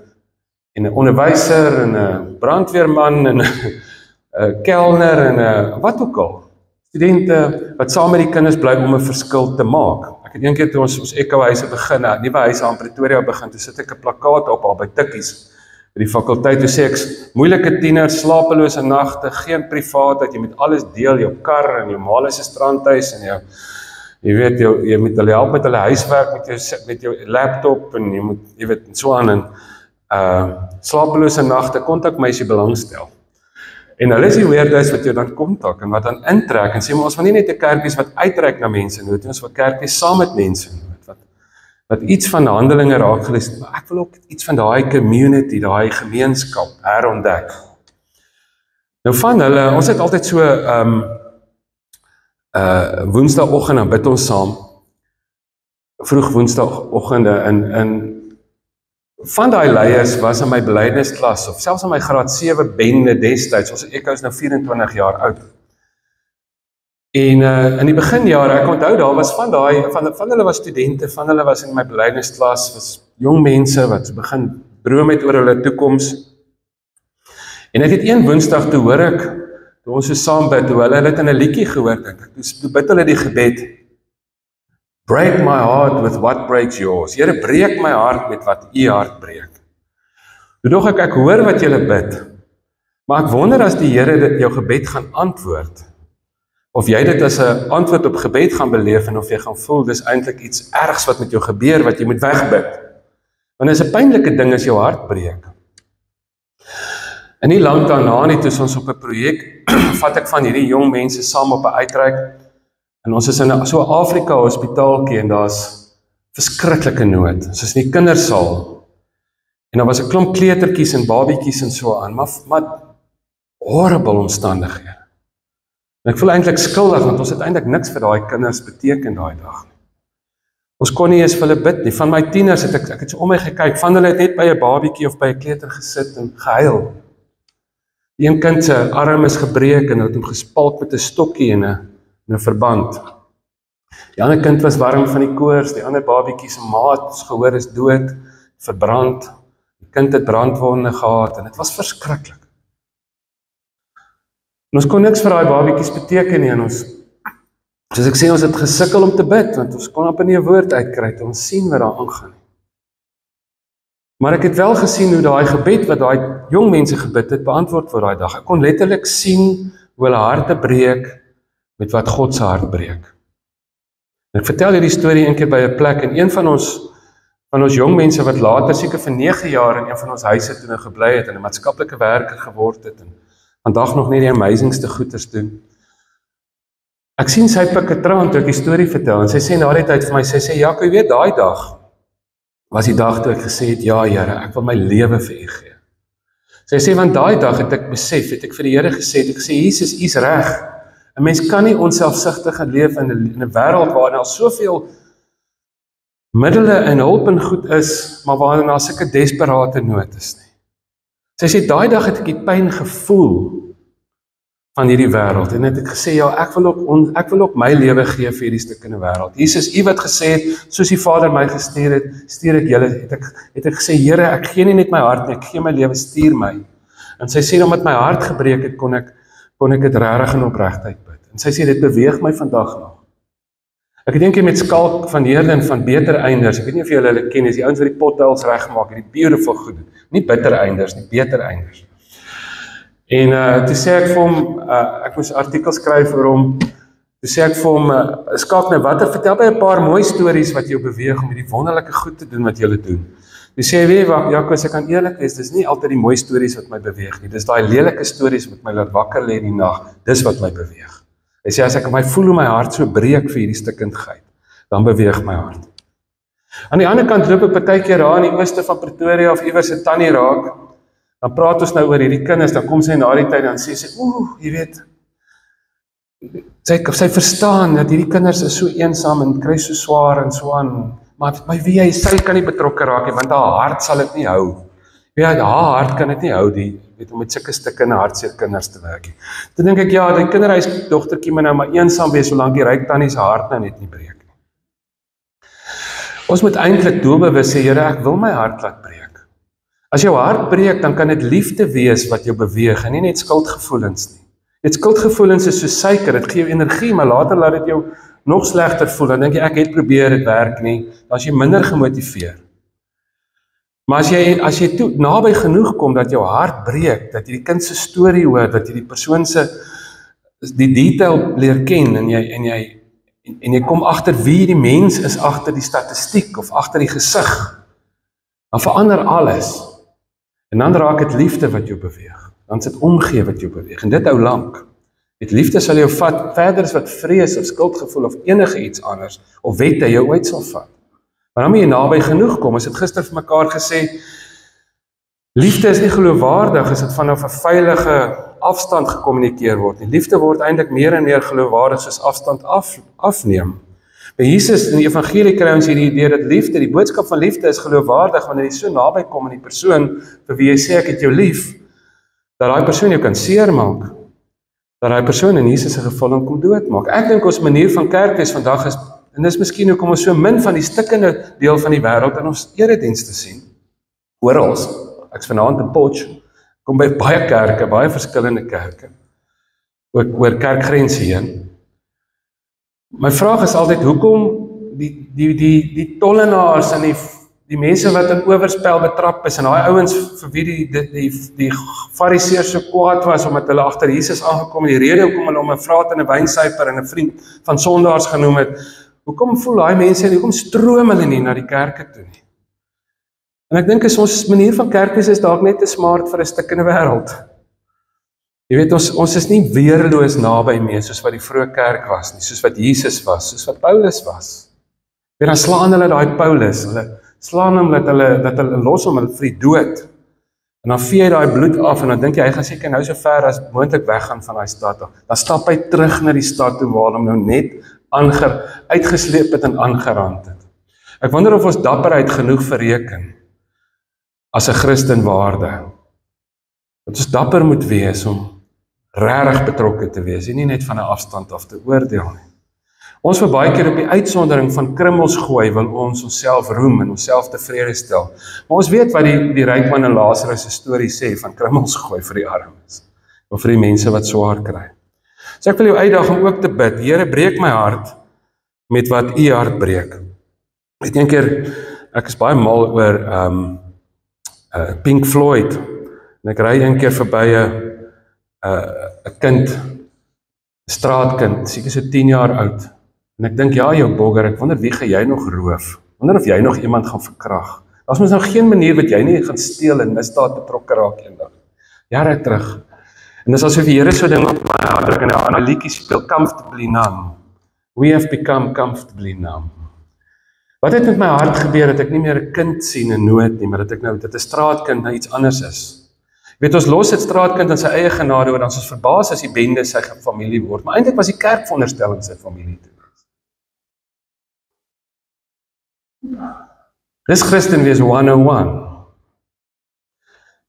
'n onderwyser, en 'n brandweerman, en 'n kelner, en wat ook al. Studente wat saam met die kinders bly om 'n verskil te maak. Ek het een keer toe ons ekohuise begin, 'n nuwe huis aan Pretoria begin, toe sit ek 'n plakkaat op al by tikkies by die fakulteit, toe sê ek, moeilike tieners, slapelose nagte, geen privaatheid, jy moet alles deel, jou kar en jou maal se strandhuis en jou, jy weet, jy moet hulle help met hulle huiswerk, met jou laptop, en jy moet, jy weet, so aan, en slapelose nagte, kontak my as jy belangstel. En hulle is die weirdos wat jy dan kontak, en wat dan intrek, en sê, maar ons wil nie net 'n kerkies wat uitreik na mense nood, ons wil kerkies saam met mense nood, wat iets van Handelinge raak gelees, maar ek wil ook iets van daai community, daai gemeenskap herontdek. Nou van hulle, ons het altyd so, woensdagoggend, dan bid ons saam, vroeg woensdagoggende, en van daai leiers was in my belydensklas, of selfs in my graad 7 bende destyds, ek is nou 24 jaar oud. En in die beginjare, ek onthou, daar was van hulle was studente, van hulle was in my belydensklas, was jong mense wat begin droom het oor hulle toekoms. En ek het een woensdag toe hoor ek, toe ons so saam bid, toe hulle het in 'n liedjie gehoor, toe bid hulle die gebed, break my heart with what breaks yours. Here, breek my hart met wat u hart breek. Toe dog ek hoor wat julle bid, maar ek wonder as die Here dit jou gebed gaan antwoord, of jy dit as 'n antwoord op gebed gaan beleef en of jy gaan voel, dis eintlik iets ergs wat met jou gebeur, wat jy moet wegbid. Want dit is 'n pynlike ding as jou hart breek. En nie lank daarna nie, toe ons op 'n projek, vat ek van hierdie jong mense saam op 'n uitreik, en ons is in so 'n Afrika hospitaaltjie, en daar's verskriklike nood. Ons is in die kindersaal, en daar was 'n klomp kleutertjies en babietjies en so aan, maar horrible omstandighede. En ek voel eintlik skuldig, want ons het eintlik niks vir daai kinders beteken daai dag. Ons kon nie eens vir hulle bid nie. Van my tieners het ek het so om my gekyk, van hulle het net by 'n babietjie of by 'n kleuter gesit en gehuil. Die een kind se arm is gebreek en hulle het hom gespalk met 'n stokkie en 'n verband. Die ander kind was warm van die koors, die ander babietjie se maat gehoor is dood, verbrand. Die kind het brandwonde gehad en dit was verskriklik. En ons kon niks vir daai babietjies beteken nie, en ons, soos ek sê, ons het gesukkel om te bid, want ons kon amper nie 'n woord uitkry, en ons sien wat daar aangaan. Maar ek het wel gesien hoe daai gebed wat daai jong mense gebid het, beantwoord word daai dag. Ek kon letterlik sien hoe hulle harte breek met wat God se hart breek. En ek vertel hierdie storie een keer by 'n plek, en een van ons jong mense wat later seker vir 9 jaar in een van ons huise toe gebly het en 'n maatskaplike werker geword het en vandag nog net die amazingste goeders doen. Ek sien sy pik 'n traan toe ek die storie vertel, en sy sê na die tyd vir my, sy sê, Jaco, jy weet, daai dag was die dag toe ek gesê het, ja Here, ek wil my lewe vir U gee. Sy sê, want daai dag het ek besef, het ek vir die Here gesê, ek sê, Jesus, U is reg. 'n Mens kan nie onselfsugtig leef in 'n wêreld waarin daar soveel middele en hulp en goed is, maar waarin daar sulke desperate nood is nie. Sy sê, daai dag het ek die pyn gevoel van hierdie wêreld, en het ek gesê, ja, ek wil ook my lewe gee vir hierdie stuk in die wêreld. Jesus, U wat gesê het, soos die Vader my gestuur het, stuur ek julle, het ek gesê, Here, ek gee nie net my hart nie, ek gee my lewe, stuur my. En sy sê, omdat my hart gebreek het, kon ek dit regtig in opregtheid bid. En sy sê, dit beweeg my vandag nog. Ek dink jy met Skalk van Heerden van Beter Einders, ek weet nie of julle hulle ken, is die ouens wat die pothuils reggemaak, die beautiful goed, nie Bitter Einders, nie Beter Einders. En toe sê ek vir hom, ek moes artikels skryf oor hom, toe sê ek vir hom, Skalk, nou wat, vertel my 'n paar mooi stories wat jou beweeg om hierdie wonderlike goed te doen wat jy doen. Toe sê hy, Jaco, as ek kan eerlik wees, dis nie altyd die mooi stories wat my beweeg nie, dis daai lelike stories wat my laat wakker lê in die nag, dis wat my beweeg. Hy sê, as ek voel hoe my hart so breek vir hierdie stikkindheid, dan beweeg my hart. Aan die ander kant loop ek partykeer daar in die ooste van Pretoria of iewers 'n tannie raak, dan praat ons nou oor hierdie kinders, dan kom sy na die tyd, dan sê sy, jy weet, sy verstaan dat hierdie kinders is so eensaam en kry so swaar en so aan, maar wie jy, sy kan nie betrokke raak nie, want haar hart sal dit nie hou. Ja, haar hart kan dit nie hou, om met sulke stikkende hartseer kinders te werk nie. Toe dink ek, ja, die kinderhuisdogtertjie moet nou maar eensaam wees, solank die ryk tannie se hart nou net nie breek nie. Ons moet eintlik doelbewus sê, Here, ek wil my hart laat breek. As jou hart breek, dan kan dit liefde wees wat jou beweeg, en nie net skuldgevoelens nie. Dit skuldgevoelens is so suiker, dit gee jou energie, maar later laat dit jou nog slegter voel, dan dink jy, ek het probeer, dit werk nie, dan is jy minder gemotiveer. Maar as jy toe naby genoeg kom, dat jou hart breek, dat jy die kind se storie hoor, dat jy die persoon se, die detail leer ken, en jy kom agter wie die mens is, agter die statistiek, of agter die gesig, dan verander alles. En dan raak dit liefde wat jou beweeg. Dan is dit omgee wat jou beweeg. En dit hou lank. Met liefde sal jou vat, verder as wat vrees of skuldgevoel of enige iets anders, of wette jou ooit sal vat. Maar dan moet jy naby genoeg kom. Ons het gister vir mekaar gesê, liefde is nie geloofwaardig as dit vanaf 'n veilige afstand gekommunikeer word nie. Liefde word eintlik meer en meer geloofwaardig soos afstand afneem. By Jesus in die evangelie kry ons hierdie idee dat liefde, die boodskap van liefde is geloofwaardig wanneer jy so naby kom aan die persoon vir wie jy sê ek het jou lief, dat daai persoon jou kan seermaak, dat daai persoon in Jesus se geval kom doodmaak. Ek dink ons manier van kerkwees vandag is, en dis miskien hoekom ons so min van die stikkende deel van die wêreld in ons eredienste sien. Oral. Ek's vanaand in Potch, kom by baie kerke, baie verskillende kerke, oor kerkgrense heen. My vraag is altyd, hoekom die tollenaars en die mense wat in oorspel betrap is, en daai ouens vir wie die fariseërs so kwaad was, omdat hulle agter Jesus aangekom, die rede hoekom hulle hom 'n vraat en 'n wynsuiper en 'n vriend van sondaars genoem het, hoekom voel daai mense, en hoekom stroom hulle nie na die kerke toe nie? En ek dink ons manier van kerkwees is dalk net te smart vir 'n stikkende wêreld. Jy weet, ons is nie weerloos naby mee, soos wat die vroeë kerk was nie, soos wat Jesus was, soos wat Paulus was. En dan slaan hulle daai Paulus, hulle slaan hom dat hulle los hom vir die dood. En dan vee hy daai bloed af, en dan dink jy, hy gaan seker nou so ver as moontlik weggaan van daai stad af. Dan stap hy terug na die stad toe, waar hom nou net uitgesleep het en aangerand het. Ek wonder of ons dapperheid genoeg verreken, as 'n Christen waarde, dat ons dapper moet wees om regtig betrokke te wees, en nie net van 'n afstand af te oordeel nie. Ons wil baie keer op die uitsondering van krummels gooi, wil ons onsself roem en onsself tevrede stel. Maar ons weet wat die ryk man en Lazarus se storie sê van krummels gooi vir die armes, of vir die mense wat swaar kry. So ek wil jou uitdaag om ook te bid, Here, breek my hart met wat u hart breek. Ek dink ek is baie mal oor Pink Floyd, en ek ry een keer verby 'n kind, 'n straatkind, seker so 10 jaar oud, en ek dink, ja, jou bogger, ek wonder wie gaan jy nog roof, wonder of jy nog iemand gaan verkrag. Daar's mos nou geen manier wat jy nie gaan steel en misdaad betrokke raak eendag, jare terug, en dis asof die Here so ding op my hart druk, en 'n ander liedjie speel, comfortably numb, we have become comfortably numb. Wat het met my hart gebeur, dat ek nie meer 'n kind sien in nood nie, maar dat ek nou, dat 'n straatkind nou iets anders is. Jy weet, ons los dit straatkind in sy eie genade, dan is ons verbaas as die bende sy familie word, maar eintlik was die kerk veronderstel in sy familie te wees. Dis Christen wees 101.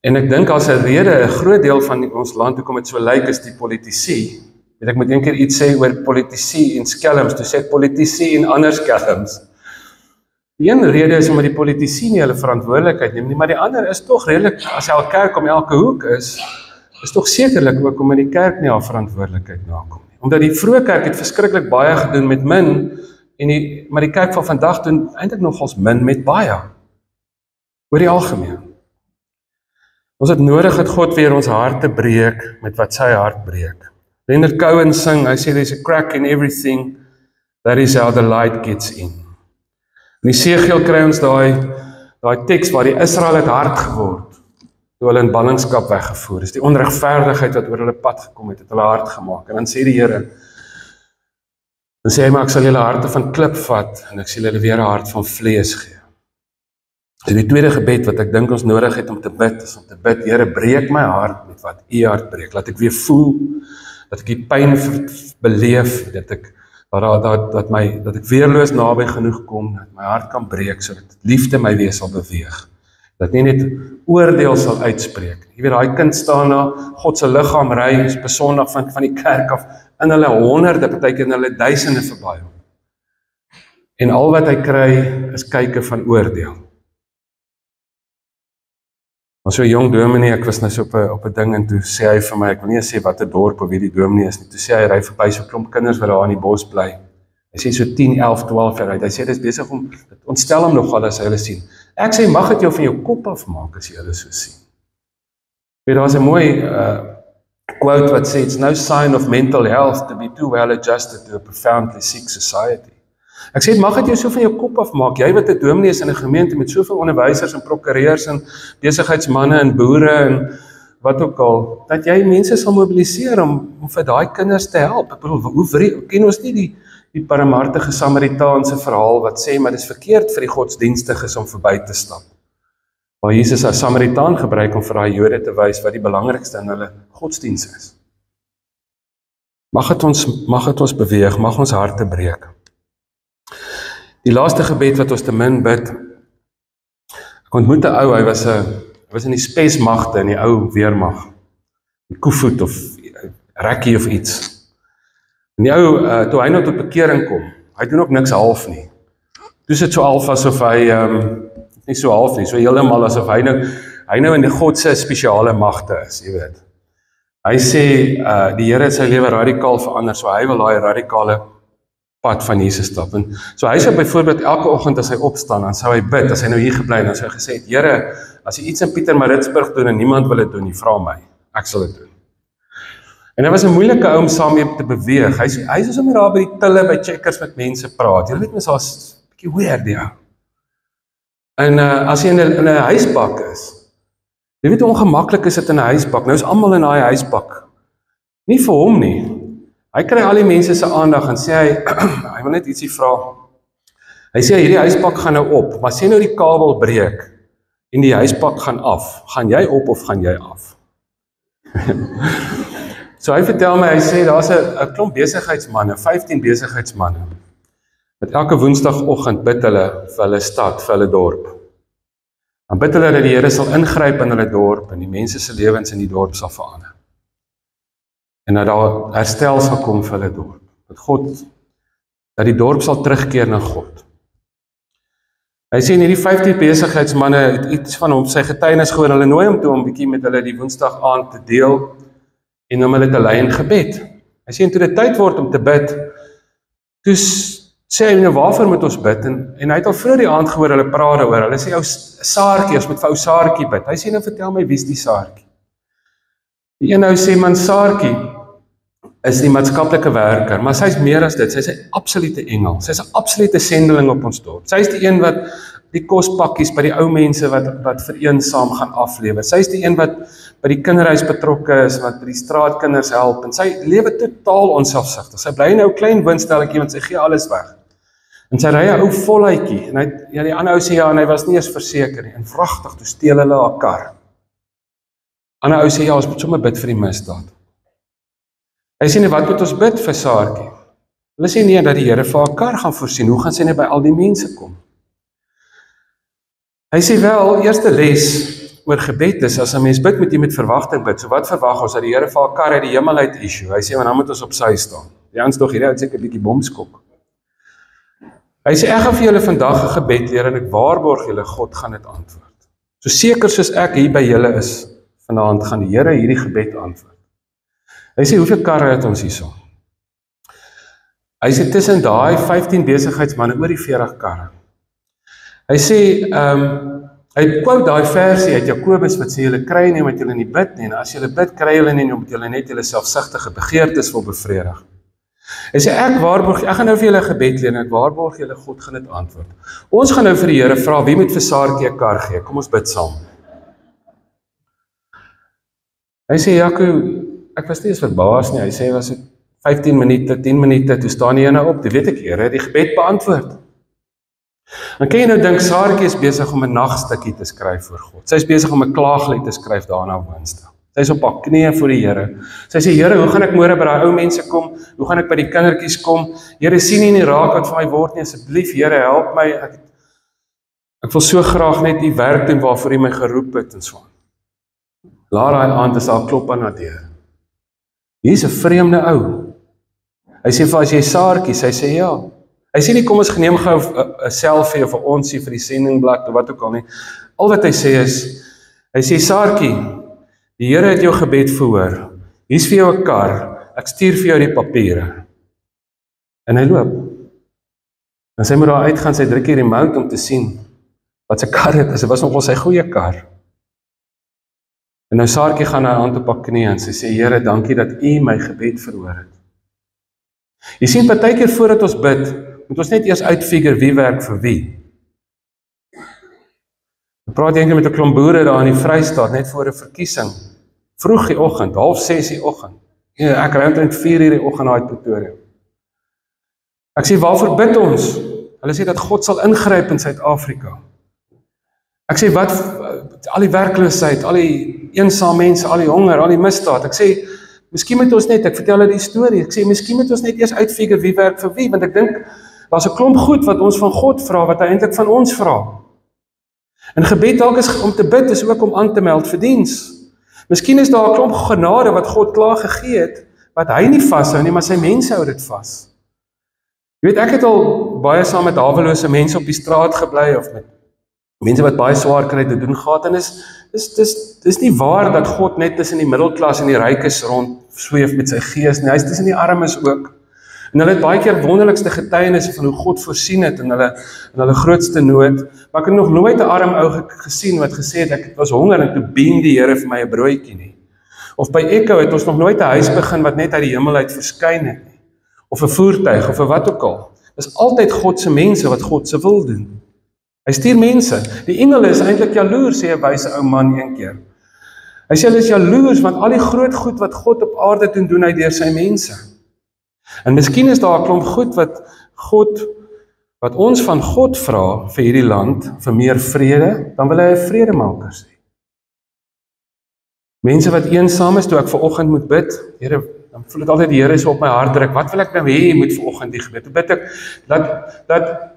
En ek dink as 'n rede, 'n groot deel van ons land, hoekom dit so lyk, is die politici. Weet, ek moet een keer iets sê oor politici en skelms, toe sê ek politici en ander skelms. Die een rede is omdat die politici nie hulle verantwoordelikheid neem nie, maar die ander is tog redelik, as die kerk om elke hoek is tog sekerlik ook omdat die kerk nie haar verantwoordelikheid nakom nie. Omdat die vroeë kerk het verskriklik baie gedoen met min, maar die kerk van vandag doen eintlik nogals min met baie, oor die algemeen. Ons het nodig dat God weer ons harte breek met wat sy hart breek. Leonard Cohen sing, hy sê, there's a crack in everything, that is how the light gets in. In Esegiel kry ons daai teks waar die Israel het hard geword, toe hulle in ballingskap weggevoer is. Die onregverdigheid wat oor hulle pad gekom het hulle hard gemaak. En dan sê die Here, dan sê hy, maar ek sal julle harte van klip vat, en ek sal julle weer 'n hart van vlees gee. So die tweede gebed wat ek dink ons nodig het om te bid, is om te bid, Here, breek my hart met wat u hart breek. Laat ek weer voel, dat ek die pyn beleef, dat ek weerloos naby genoeg kom, dat my hart kan breek, sodat liefde my weer sal beweeg. Dat nie net oordeel sal uitspreek. Jy weet, daai kind staan na God se liggaam ry, op 'n Sondag van die kerk af, in hulle honderde, partykeer in hulle duisende verby. En al wat hy kry, is kyke van oordeel. Maar so 'n jong dominee, ek was nou so op 'n ding, en toe sê hy vir my, ek wil nie sê wat 'n dorp of wie die dominee is nie, toe sê hy ry verby so 'n klomp kinders wat daar in die bos bly. Hy sê so 10, 11, 12 jaar uit. Hy sê dis besig om, dit ontstel hom nogal as hy hulle sien. Ek sê, mag dit jou van jou kop afmaak as jy hulle so sien. Weet, daar's 'n mooi quote wat sê, it's no sign of mental health to be too well adjusted to a profoundly sick society. Ek sê, mag dit jou so van jou kop afmaak, jy wat 'n dominee is in 'n gemeente met soveel onderwysers en prokureurs en besigheidsmanne en boere en wat ook al, dat jy mense sal mobiliseer om vir daai kinders te help. Ek bedoel, ken ons nie die barmhartige Samaritaanse verhaal wat sê, maar dit is verkeerd vir die godsdienstiges om verby te stap. Waar Jesus as Samaritaan gebruik om vir daai Jode te wys wat die belangrikste in hulle godsdiens is. Mag het ons beweeg, mag ons harte breek. Die laaste gebed wat ons te min bid, ek ontmoet 'n ou, hy was in die spesmagte, in die ou weermag, die Koevoet of Rekkie of iets. En die ou, toe hy nou tot bekering kom, hy doen ook niks half nie. Toe is dit so half asof hy, nie so half nie, so heeltemal asof hy nou in die God se spesiale magte is, jy weet. Hy sê, die Here het sy lewe radikaal verander, so hy wil daai radikale pad van Jesus stap. En so hy sou byvoorbeeld elke oggend as hy opstaan, dan sou hy bid, as hy nou hier gebly, dan sou hy gesê het, Here, as jy iets in Pietermaritzburg doen en niemand wil dit doen nie, vra my, ek sal dit doen. En hy was 'n moeilike ou om saam mee te beweeg. Hy is sommer daar by die tille, by Checkers met mense praat. Jy weet mens, daar's 'n bietjie weird, ja. En as jy in 'n huisbak is, jy weet hoe ongemaklik is dit in 'n huisbak. Nou is almal in daai huisbak. Nie vir hom nie. Hy kry al die mense se aandag en sê hy wil net ietsie vra. Hy sê hierdie huisbak gaan nou op, maar sê nou die kabel breek en die huisbak gaan af. Gaan jy op of gaan jy af? So hy vertel my, hy sê daar's 'n klomp besigheidsmanne, 15 besigheidsmanne. Met elke woensdagoggend bid hulle vir hulle stad, vir hulle dorp. Dan bid hulle dat die Here sal ingryp in hulle dorp en die mense se lewens in die dorp sal verander. En dat daar herstel sal kom vir hulle dorp. Dat die dorp sal terugkeer na God. Hy sê hierdie 15 besigheidsmanne het iets van hom, sy getuienis gehoor, hulle nooi hom toe om bietjie met hulle die woensdag aand te deel en om hulle te lei in gebed. Hy sê, en toe dit tyd word om te bid, toe sê hy, nou waarvoor moet ons bid? En hy het al vroeër die aand gehoor, hulle praat oor, hulle sê, ou Saartjie, ons moet vir ou Saartjie bid. Hy sê, nou vertel my, wie is die Saartjie? Die een ou sê, man, Saartjie is die maatskaplike werker, maar sy is meer as dit, sy is 'n absolute engel, sy is 'n absolute sendeling op ons dorp. Sy is die een wat die kospakkies by die ou mense wat vereensaam gaan aflewer. Sy is die een wat by die kinderhuis betrokke is, wat by die straatkinders help, en sy lewe totaal onselfsugtig. Sy bly nou 'n klein winstelletjie, want sy gee alles weg. En sy ry 'n ou voluitjie, en die ander ou sê, ja, en hy was nie eens verseker nie, en vragtig, toe steel hulle haar kar. Ander ou sê, ja, ons moet sommer bid vir die misdaad. Hy sê, wat moet ons bid vir Saartjie? Hulle sê, nee, dat die Here vir haar kar gaan voorsien. Hoe gaan sy net by al die mense kom? Hy sê wel, eerste les oor gebed is, as 'n mens bid, moet jy met verwagting bid. So wat verwag ons, dat die Here vir haar kar uit die hemel uit issue? Hy sê, want dan moet ons op sy staan. Die anders tog, hierdie het seker 'n bietjie bomskok. Hy sê, ek gaan vir julle vandag 'n gebed leer, en ek waarborg julle, God gaan dit antwoord. So seker soos ek hier by julle is, vanaand gaan die Here hierdie gebed antwoord. Hy sê, hoeveel karre het ons hierso? Hy sê, tussen daai 15 besigheidsmanne, oor die 40 karre. Hy sê, hy quote daai versie uit Jakobus, wat sê, julle kry nie, omdat julle nie bid nie, en as julle bid, kry julle nie, omdat julle net julle selfsugtige begeertes wil bevredig. Hy sê, ek gaan nou vir julle gebed leer, en ek waarborg julle, God gaan dit antwoord. Ons gaan nou vir die Here vra, wie moet vir Saartjie 'n kar gee? Kom ons bid saam. Hy sê, Jaco, ek was nie eens verbaas nie, hy sê, was dit 15 minute, 10 minute, toe staan die ene op, toe weet ek, Here, die gebed beantwoord. Dan kan jy nou dink, Saartjie is besig om 'n nagstukkie te skryf voor God. Sy is besig om 'n klaaglied te skryf daarna Woensdag. Sy is op haar knieë voor die Here. Sy sê, Here, hoe gaan ek môre by daai ou mense kom? Hoe gaan ek by die kindertjies kom? Here, sien nie raak wat vir my word nie, asseblief, Here, help my. Ek wil so graag net die werk doen waarvoor U my geroep het en so. Laat daai aand is daar klop aan haar deur. Hier's 'n vreemde ou. Hy sê, vir as jy Saartjie, sy sê ja. Hy sê nie, kom ons geneem gou 'n selfie of 'n onsie vir die sendingblad of wat ook al nie. Al wat hy sê is, hy sê, Saartjie, die Here het jou gebed verhoor. Hier's vir jou 'n kar. Ek stuur vir jou die papiere. En hy loop. En sy moet daar uitgaan, sy druk die remote om te sien wat sy kar het. Dit was nogal sy goeie kar. En nou Saartjie gaan haar hand op haar knie en sy sê, Here, dankie dat U my gebed verhoor het. Jy sien, partykeer voordat ons bid, moet ons net eers uitfigure wie werk vir wie. Ek praat eendag met 'n klomp boere daar in die Vrystaat, net voor 'n verkiesing. Vroeg die oggend, 5:30 die oggend. Ja, ek ry omtrent 4:00 die oggend na Pretoria. Ek sê, waarvoor bid ons? Hulle sê dat God sal ingryp in Suid-Afrika. Ek sê, wat, al die werkloosheid, al die eensaam mense, al die honger, al die misdaad. Ek sê, miskien moet ons net, ek vertel hulle die storie, ek sê, miskien moet ons net eers uitfigure wie werk vir wie, want ek dink, daar's 'n klomp goed wat ons van God vra, wat hy eintlik van ons vra. En gebed dalk is om te bid, is ook om aan te meld vir diens. Miskien is daar 'n klomp genade wat God klaar gegee het, wat hy nie vashou nie, maar sy mense hou dit vas. Jy weet, ek het al baie saam met hawelose mense op die straat gebly, of met mense wat baie swaar kry te doen gehad, en dis nie waar dat God net tussen die middelklas en die rykes rond sweef met sy gees nie, hy is tussen die armes ook. En hulle het baie keer wonderlikste getuienisse van hoe God voorsien het in hulle grootste nood. Maar ek het nog nooit 'n arm ou gesien wat gesê het, ek was honger en toe bedien die Here vir my 'n broodjie nie. Of by Echo het ons nog nooit 'n huis begin wat net uit die hemel uit verskyn het nie. Of 'n voertuig, of 'n wat ook al. Dis altyd God se mense wat God se wil doen. Hy stuur mense. Die engele is eintlik jaloers, sê 'n wyse ou man een keer. Hy sê hulle is jaloers, want al die groot goed wat God op aarde doen hy deur sy mense. En miskien is daar 'n klomp goed wat ons van God vra vir hierdie land, vir meer vrede, dan wil hy 'n vredemaker sê. Mense wat eensaam is, toe ek vanoggend moet bid, Here, dan voel ek altyd die Here is op my hart druk. Wat wil ek nou hê moet vanoggend die gebed? Toe bid ek dat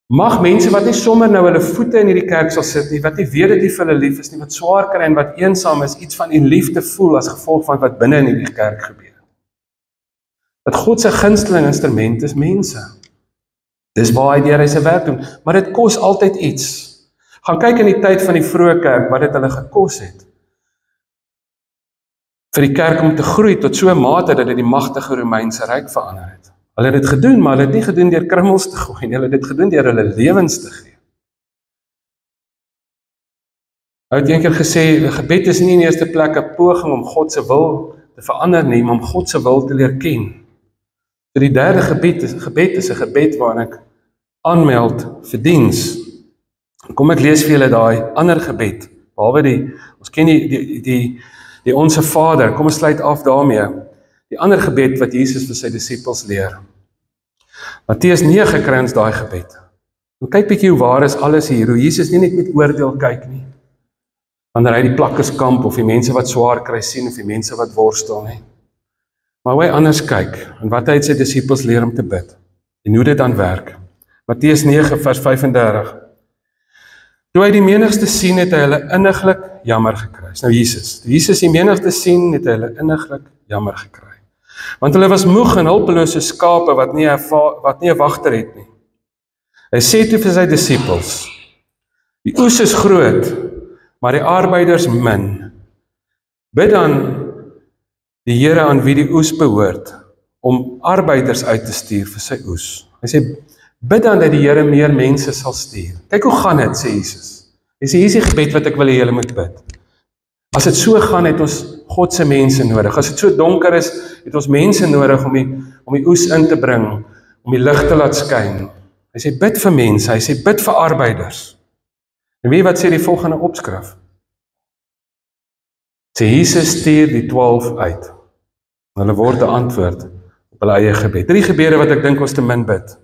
mag mense wat nie sommer nou hulle voete in hierdie kerk sal sit nie, wat nie weet dat die vir hulle lief is nie, wat swaar kry en wat eensaam is, iets van die liefde voel as gevolg van wat binne in hierdie kerk gebeur. Dat God se gunsteling instrument is mense. Dis waar hy deur hy sy werk doen, maar dit kos altyd iets. Gaan kyk in die tyd van die vroeë kerk wat dit hulle gekos het. Vir die kerk om te groei tot so 'n mate dat dit die magtige Romeinse ryk verander het. Hulle het dit gedoen, maar hulle het nie gedoen deur krummels te gooi nie, hulle het dit gedoen deur hulle lewens te gee. Hy het eendag gesê, gebed is nie in eerste plek 'n poging om God se wil te verander nie, maar om God se wil te leer ken. So die derde gebed is 'n gebed waarin ek aanmeld vir diens. Kom ek lees vir julle daai ander gebed, behalwe ons ken die Onse Vader, kom ons sluit af daarmee. Die ander gebed wat Jesus vir sy disippels leer. Matteus 9 kry ons daai gebed. En kyk bietjie hoe waar is alles hier, hoe Jesus nie net met oordeel kyk nie. Wanneer hy die plakkerskamp of die mense wat swaar kry sien of die mense wat worstel nie. Maar hoe hy anders kyk en wat hy het sy disippels leer om te bid. En hoe dit dan werk. Matteus 9 vers 35. Toe hy die menigste sien, het hy hulle inniglik jammer gekry. Nou Jesus. Toe Jesus die menigste sien, het hy hulle inniglik jammer gekry. Want hulle was moeg en hulpeloos soos skape wat nie 'n wagter het nie. Hy sê toe vir sy disippels, die oes is groot, maar die arbeiders min. Bid dan die Here aan wie die oes behoort, om arbeiders uit te stuur vir sy oes. Hy sê, bid dan dat die Here meer mense sal stuur. Kyk hoe gaan dit, sê Jesus. Hy sê, hier is die gebed wat ek wil hê julle moet bid. As dit so gaan, het ons God se mense nodig. As dit so donker is, het ons mense nodig om die oes in te bring, om die lig te laat skyn. Hy sê, bid vir mense, hy sê, bid vir arbeiders. En weet wat sê die volgende opskrif? Sê, Jesus stuur die 12 uit. En hulle word 'n antwoord op hulle eie gebed. 3 gebede wat ek dink ons te min bid.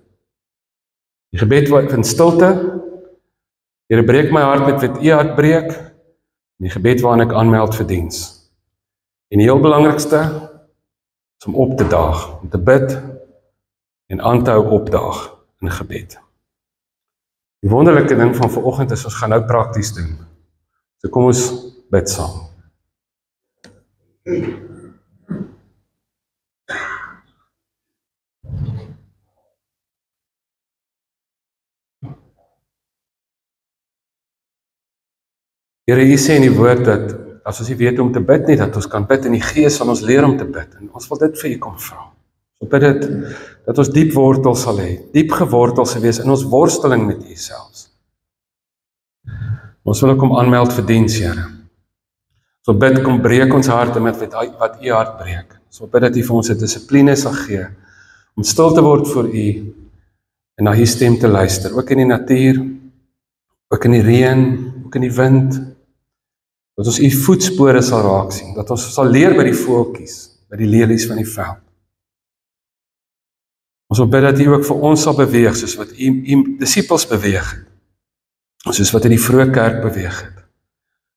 Die gebed wat in stilte, Here breek my hart met wat U hart breek, en die gebed waarin ek aanmeld vir diens. En die heel belangrikste is om op te daag, om te bid en aan te hou opdaag in gebed. Die wonderlike ding van vanoggend is ons gaan nou prakties doen. So kom ons bid saam. Here, U sê in die woord dat as ons nie weet om te bid nie, dat ons kan bid in die Gees van ons leer om te bid. En ons wil dit vir U kom vra. Ons bid dit, dat ons diep wortel sal hê, diep gewortel sal wees in ons worsteling met U selfs. Ons wil ook kom aanmeld vir diens, Here. Ons wil bid, kom breek ons harte met wat U hart breek. Ons wil bid dat U vir ons 'n dissipline sal gee, om stil te word voor U, en na U stem te luister, ook in die natuur, ook in die reën, ook in die wind, dat ons U voetspore sal raak sien, dat ons sal leer by die voeltjies, by die lelies van die veld. Ons wil bid dat U ook vir ons sal beweeg, soos wat U disippels beweeg het, soos wat in die vroeë kerk beweeg het,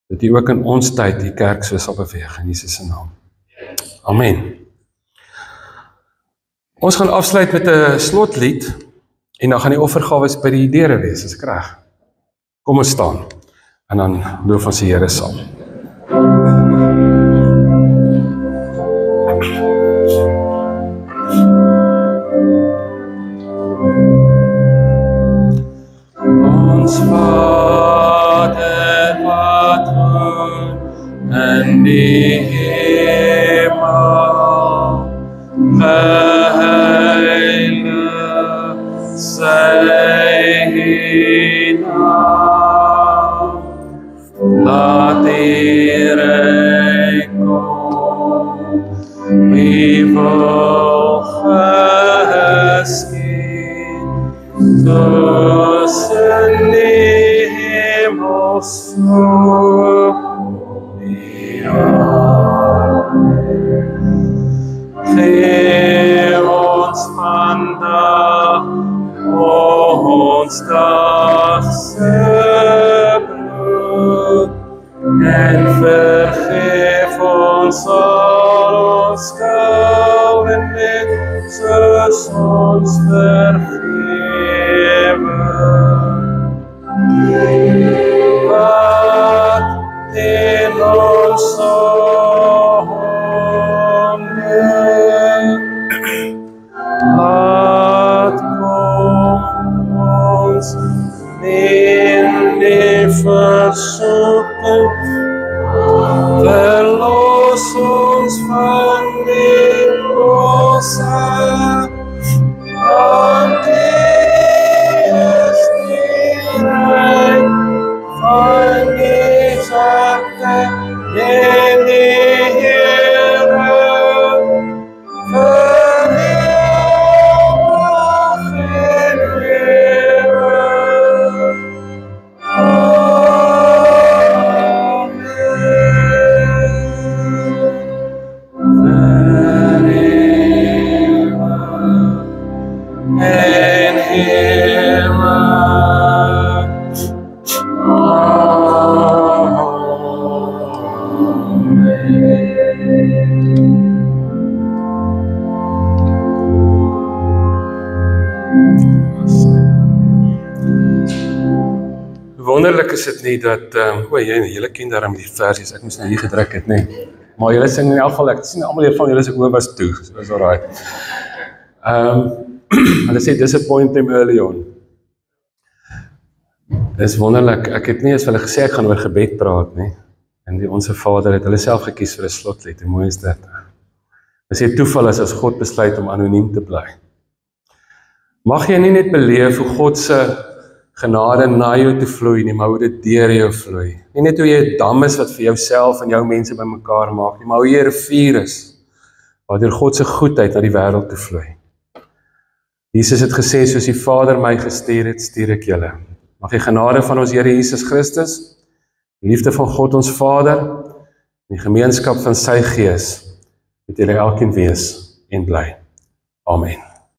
dat U ook in ons tyd die kerk so sal beweeg, in Jesus se naam. Amen. Ons gaan afsluit met 'n slotlied, en dan gaan die offergawes by die deure wees, is ek reg? Kom ons staan, en dan loof ons die Here saam. Ons Vader wat woont in die hemel, skyn, tussen die hemels vloer, die aarde. Geef ons vandag ons dagse brood, en vergeef ons al ons skulde net, soos ons vergewe. Wat in ons sonde, laat ons in die versoeking, verlos ons van die bose, want die is die rijk van die zachte en die Heere, vir eeuwig en eeuwig. Amen. Vir eeuwig en eeuwig. Wonderlik is dit nie dat, julle ken daarom die versies, ek moes nou hier gedruk het, nie. Maar julle sing in elk geval, ek sien almal van julle se oor was toe, so is alright. Hulle sê, disappoint them early on. Dis wonderlik, ek het nie eens hulle gesê, ek gaan oor gebed praat, nie. En die Onse Vader het hulle self gekies vir 'n slotlied, hoe mooi is dit? Dis nie toeval as God besluit om anoniem te bly. Mag jy nie net beleef hoe God se genade na jou te vloei nie, maar hoe dit deur jou vloei. Nie net hoe jy 'n dam is wat vir jouself en jou mense bymekaar maak nie, maar hoe jy 'n rivier is, waardeur God se goedheid na die wêreld te vloei. Jesus het gesê, soos die Vader my gestuur het, stuur ek julle. Mag die genade van ons Here Jesus Christus, die liefde van God ons Vader, en die gemeenskap van sy Gees, met julle elkeen wees en bly. Amen.